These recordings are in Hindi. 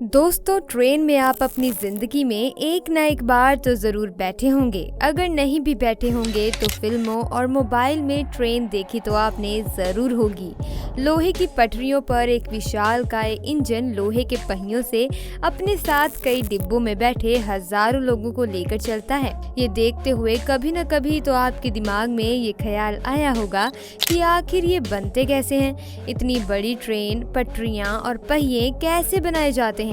दोस्तों, ट्रेन में आप अपनी जिंदगी में एक न एक बार तो जरूर बैठे होंगे। अगर नहीं भी बैठे होंगे तो फिल्मों और मोबाइल में ट्रेन देखी तो आपने जरूर होगी। लोहे की पटरियों पर एक विशालकाय इंजन लोहे के पहियों से अपने साथ कई डिब्बों में बैठे हजारों लोगों को लेकर चलता है। ये देखते हुए कभी न कभी तो आपके दिमाग में ये ख्याल आया होगा कि आखिर ये बनते कैसे हैं? इतनी बड़ी ट्रेन, पटरियां और पहिए कैसे बनाए जाते हैं?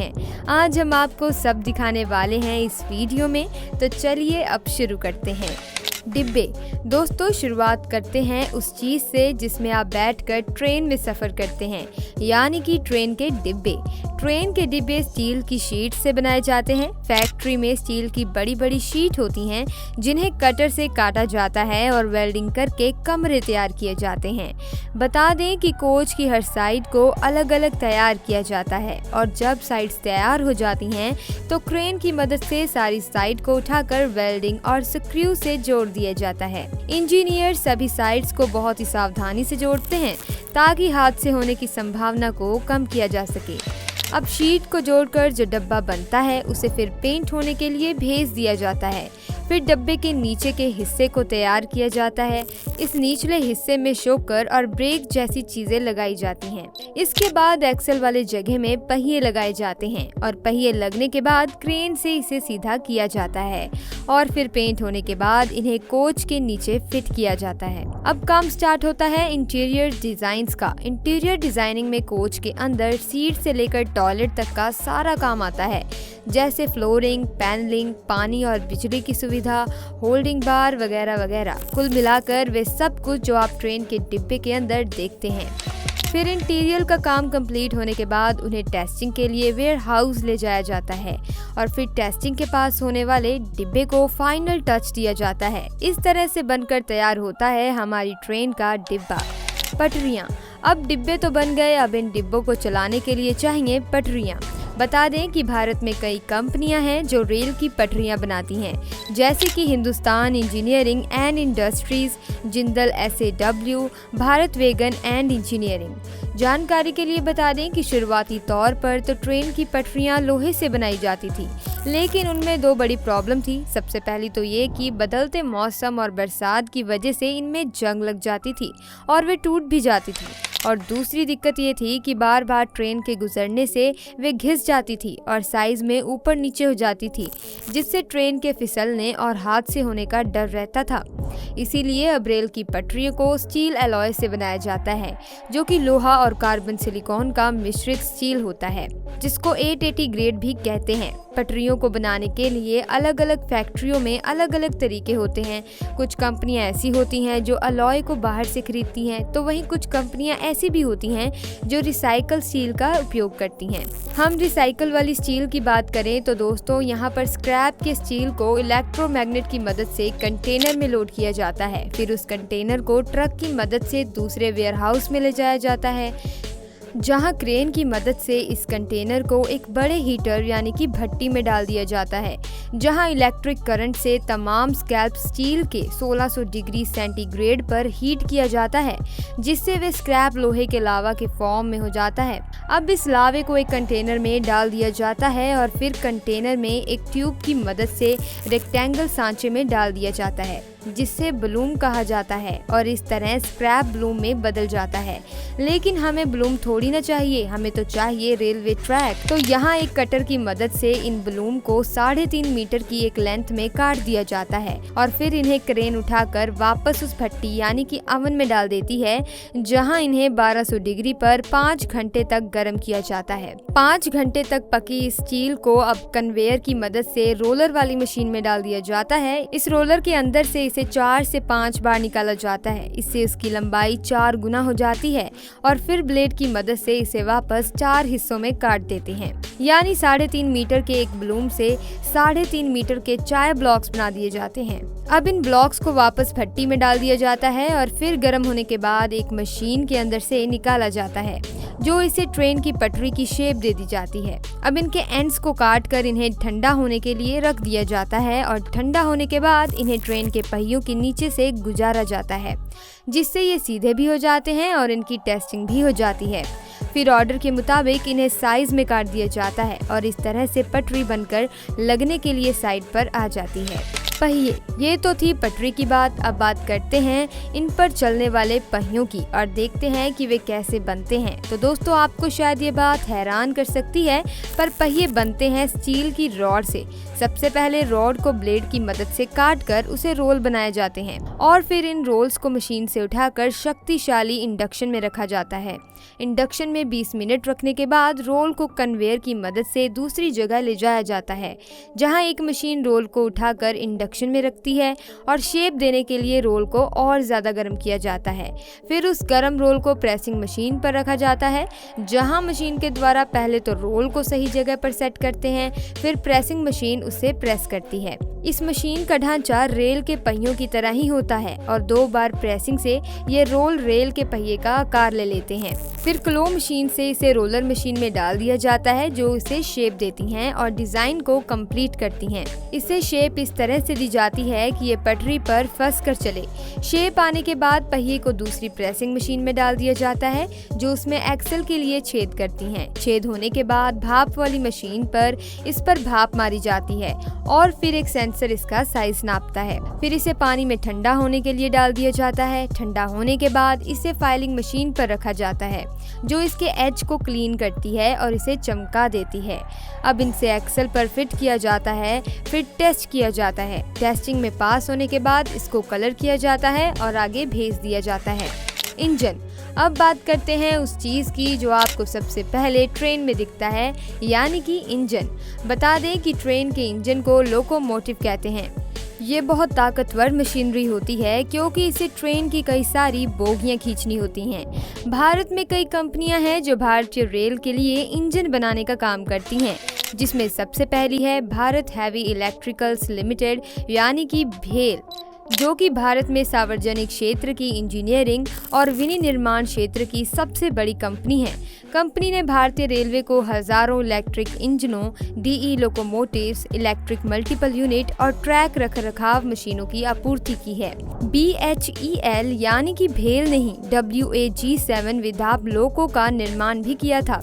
आज हम आपको सब दिखाने वाले हैं इस वीडियो में। तो चलिए अब शुरू करते हैं। डिब्बे। दोस्तों, शुरुआत करते हैं उस चीज से जिसमें आप बैठकर ट्रेन में सफर करते हैं, यानी कि ट्रेन के डिब्बे। ट्रेन के डिब्बे स्टील की शीट से बनाए जाते हैं। फैक्ट्री में स्टील की बड़ी बड़ी शीट होती हैं जिन्हें कटर से काटा जाता है और वेल्डिंग करके कमरे तैयार किए जाते हैं। बता दें कि कोच की हर साइड को अलग अलग तैयार किया जाता है और जब साइड्स तैयार हो जाती हैं तो क्रेन की मदद से सारी साइड को उठाकर वेल्डिंग और स्क्रू से जोड़ दिया जाता है। इंजीनियर सभी साइड्स को बहुत ही सावधानी से जोड़ते हैं ताकि हादसे होने की संभावना को कम किया जा सके। अब शीट को जोड़कर जो डब्बा बनता है उसे फिर पेंट होने के लिए भेज दिया जाता है। फिर डब्बे के नीचे के हिस्से को तैयार किया जाता है। इस निचले हिस्से में शॉकर और ब्रेक जैसी चीजें लगाई जाती हैं। इसके बाद एक्सल वाले जगह में पहिए लगाए जाते हैं और पहिए लगने के बाद क्रेन से इसे सीधा किया जाता है और फिर पेंट होने के बाद इन्हें कोच के नीचे फिट किया जाता है। अब काम स्टार्ट होता है इंटीरियर डिजाइन्स का। इंटीरियर डिजाइनिंग में कोच के अंदर सीट से लेकर टॉयलेट तक का सारा काम आता है, जैसे फ्लोरिंग, पैनलिंग, पानी और बिजली की सुविधा, होल्डिंग बार वगैरह वगैरह। कुल मिलाकर वे सब कुछ जो आप ट्रेन के डिब्बे के अंदर देखते हैं। फिर इंटीरियर का काम कंप्लीट होने के बाद उन्हें टेस्टिंग के लिए वेयर हाउस ले जाया जाता है और फिर टेस्टिंग के पास होने वाले डिब्बे को फाइनल टच दिया जाता है। इस तरह से बनकर तैयार होता है हमारी ट्रेन का डिब्बा। पटरियाँ। अब डिब्बे तो बन गए, अब इन डिब्बों को चलाने के लिए चाहिए पटरियाँ। बता दें कि भारत में कई कंपनियां हैं जो रेल की पटरियां बनाती हैं, जैसे कि Hindustan engineering and industries, Jindal SAW, Bharat wagon and engineering. जानकारी के लिए बता दें कि शुरुआती तौर पर तो ट्रेन की पटरियां लोहे से बनाई जाती थी, लेकिन उनमें दो बड़ी प्रॉब्लम थी। सबसे पहली तो ये कि बदलते मौसम और बरसात की वजह से इनमें जंग लग जाती थी और वे टूट भी जाती थी। और दूसरी दिक्कत ये थी कि बार बार ट्रेन के गुजरने से वे घिस जाती थी और साइज में ऊपर नीचे हो जाती थी, जिससे ट्रेन के फिसलने और हादसे होने का डर रहता था। इसीलिए अब रेल की पटरियों को स्टील एलॉय से बनाया जाता है, जो कि लोहा और कार्बन सिलिकॉन का मिश्रित स्टील होता है, जिसको 880 ग्रेड भी कहते हैं। पटरियों को बनाने के लिए अलग अलग फैक्ट्रियों में अलग अलग तरीके होते हैं। कुछ कंपनियां ऐसी होती हैं जो अलॉय को बाहर से खरीदती हैं, तो वहीं कुछ कंपनियां ऐसी भी होती हैं जो रिसाइकल स्टील का उपयोग करती हैं। हम रिसाइकल वाली स्टील की बात करें तो दोस्तों, यहाँ पर स्क्रैप के स्टील को इलेक्ट्रोमैग्नेट की मदद से कंटेनर में लोड किया जाता है। फिर उस कंटेनर को ट्रक की मदद से दूसरे वेयर हाउस में ले जाया जाता है, जहां क्रेन की मदद से इस कंटेनर को एक बड़े हीटर यानी कि भट्टी में डाल दिया जाता है, जहां इलेक्ट्रिक करंट से तमाम स्क्रैप स्टील के 1600 डिग्री सेंटीग्रेड पर हीट किया जाता है, जिससे वे स्क्रैप लोहे के लावा के फॉर्म में हो जाता है। अब इस लावे को एक कंटेनर में डाल दिया जाता है और फिर कंटेनर में एक ट्यूब की मदद से रेक्टेंगल सांचे में डाल दिया जाता है, जिससे ब्लूम कहा जाता है और इस तरह स्क्रैप ब्लूम में बदल जाता है। लेकिन हमें ब्लूम थोड़ी ना चाहिए, हमें तो चाहिए रेलवे ट्रैक। तो यहाँ एक कटर की मदद से इन ब्लूम को 3.5 मीटर की एक लेंथ में काट दिया जाता है और फिर इन्हें क्रेन उठाकर वापस उस भट्टी यानी कि अवन में डाल देती है, जहाँ इन्हें 1200 डिग्री पर 5 घंटे तक गर्म किया जाता है। 5 घंटे तक पकी इस स्टील को अब कन्वेयर की मदद से रोलर वाली मशीन में डाल दिया जाता है। इस रोलर के अंदर से इसे 4 से 5 बार निकाला जाता है। इससे इसकी लंबाई 4 गुना हो जाती है और फिर ब्लेड की मदद से इसे वापस 4 हिस्सों में काट देते हैं। यानी 3.5 मीटर के एक ब्लूम से 3.5 मीटर के 4 ब्लॉक्स बना दिए जाते हैं। अब इन ब्लॉक्स को वापस भट्टी में डाल दिया जाता है और फिर गर्म होने के बाद एक मशीन के अंदर से निकाला जाता है, जो इसे ट्रेन की पटरी की शेप दे दी जाती है। अब इनके एंड्स को काट कर इन्हें ठंडा होने के लिए रख दिया जाता है और ठंडा होने के बाद इन्हें ट्रेन के पहियों के नीचे से गुजारा जाता है, जिससे ये सीधे भी हो जाते हैं और इनकी टेस्टिंग भी हो जाती है। फिर ऑर्डर के मुताबिक इन्हें साइज में काट दिया जाता है और इस तरह से पटरी बनकर लगने के लिए साइड पर आ जाती है। पहिए, ये तो थी पटरी की बात। अब बात करते हैं इन पर चलने वाले पहियों की और देखते हैं कि वे कैसे बनते हैं। तो दोस्तों, आपको शायद ये बात हैरान कर सकती है, पर पहिए बनते हैं स्टील की रॉड से। सबसे पहले रॉड को ब्लेड की मदद से काट कर उसे रोल बनाए जाते हैं और फिर इन रोल्स को मशीन से उठाकर शक्तिशाली इंडक्शन में रखा जाता है। इंडक्शन में 20 मिनट रखने के बाद रोल को कन्वेयर की मदद से दूसरी जगह ले जाया जाता है, जहां एक मशीन रोल को उठाकर इंडक्शन में रखती है और शेप देने के लिए रोल को और ज़्यादा गर्म किया जाता है। फिर उस गर्म रोल को प्रेसिंग मशीन पर रखा जाता है, जहां मशीन के द्वारा पहले तो रोल को सही जगह पर सेट करते हैं, फिर प्रेसिंग मशीन उसे प्रेस करती है। इस मशीन का ढांचा रेल के पहियों की तरह ही होता है और 2 बार प्रेसिंग से ये रोल रेल के पहिए का आकार ले लेते हैं। फिर क्लो मशीन से इसे रोलर मशीन में डाल दिया जाता है, जो इसे शेप देती हैं और डिजाइन को कंप्लीट करती हैं। इसे शेप इस तरह से दी जाती है कि ये पटरी पर फंस कर चले। शेप आने के बाद पहिए को दूसरी प्रेसिंग मशीन में डाल दिया जाता है, जो उसमें एक्सल के लिए छेद करती हैं। छेद होने के बाद भाप वाली मशीन पर इस पर भाप मारी जाती है और फिर एक सेंसर इसका साइज नापता है। फिर इसे पानी में ठंडा होने के लिए डाल दिया जाता है। ठंडा होने के बाद इसे फाइलिंग मशीन पर रखा जाता है, जो इसके एज को क्लीन करती है और इसे चमका देती है। अब इनसे एक्सल पर फिट किया जाता है, फिर टेस्ट किया जाता है। टेस्टिंग में पास होने के बाद इसको कलर किया जाता है और आगे भेज दिया जाता है। इंजन, अब बात करते हैं उस चीज़ की जो आपको सबसे पहले ट्रेन में दिखता है, यानी कि इंजन। बता दें कि ट्रेन के इंजन को लोकोमोटिव कहते हैं। ये बहुत ताकतवर मशीनरी होती है क्योंकि इसे ट्रेन की कई सारी बोगियां खींचनी होती हैं। भारत में कई कंपनियां हैं जो भारतीय रेल के लिए इंजन बनाने का काम करती हैं, जिसमें सबसे पहली है भारत हैवी इलेक्ट्रिकल्स लिमिटेड, यानी कि भेल, जो कि भारत में सार्वजनिक क्षेत्र की इंजीनियरिंग और विनिर्माण क्षेत्र की सबसे बड़ी कंपनी है। कंपनी ने भारतीय रेलवे को हजारों इलेक्ट्रिक इंजनों, DE locomotives, electric multiple unit और ट्रैक रखरखाव मशीनों की आपूर्ति की है। BHEL यानी कि भेल नहीं, WAG7 विधाप लोको का निर्माण भी किया था।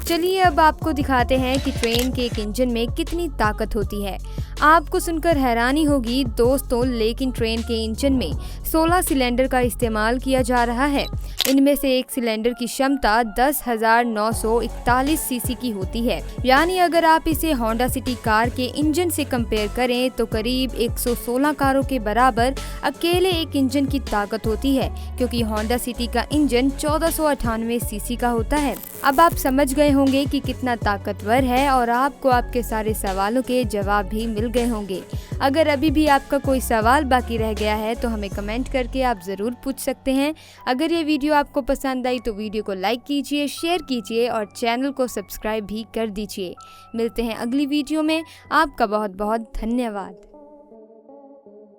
चलिए अब आपको दिखाते हैं कि ट्रेन के एक इंजन में कितनी ताकत होती है। आपको सुनकर हैरानी होगी दोस्तों, लेकिन ट्रेन के इंजन में 16 सिलेंडर का इस्तेमाल किया जा रहा है। इनमें से एक सिलेंडर की क्षमता 10,941 सीसी की होती है, यानी अगर आप इसे होंडा सिटी कार के इंजन से कंपेयर करें तो करीब 116 कारों के बराबर अकेले एक इंजन की ताकत होती है, क्योंकि होंडा सिटी का इंजन 1498 सीसी का होता है। अब आप समझ गए होंगे कि कितना ताकतवर है और आपको आपके सारे सवालों के जवाब भी मिल गए होंगे। अगर अभी भी आपका कोई सवाल बाकी रह गया है तो हमें कमेंट करके आप ज़रूर पूछ सकते हैं। अगर ये वीडियो आपको पसंद आई तो वीडियो को लाइक कीजिए, शेयर कीजिए और चैनल को सब्सक्राइब भी कर दीजिए। मिलते हैं अगली वीडियो में। आपका बहुत बहुत धन्यवाद।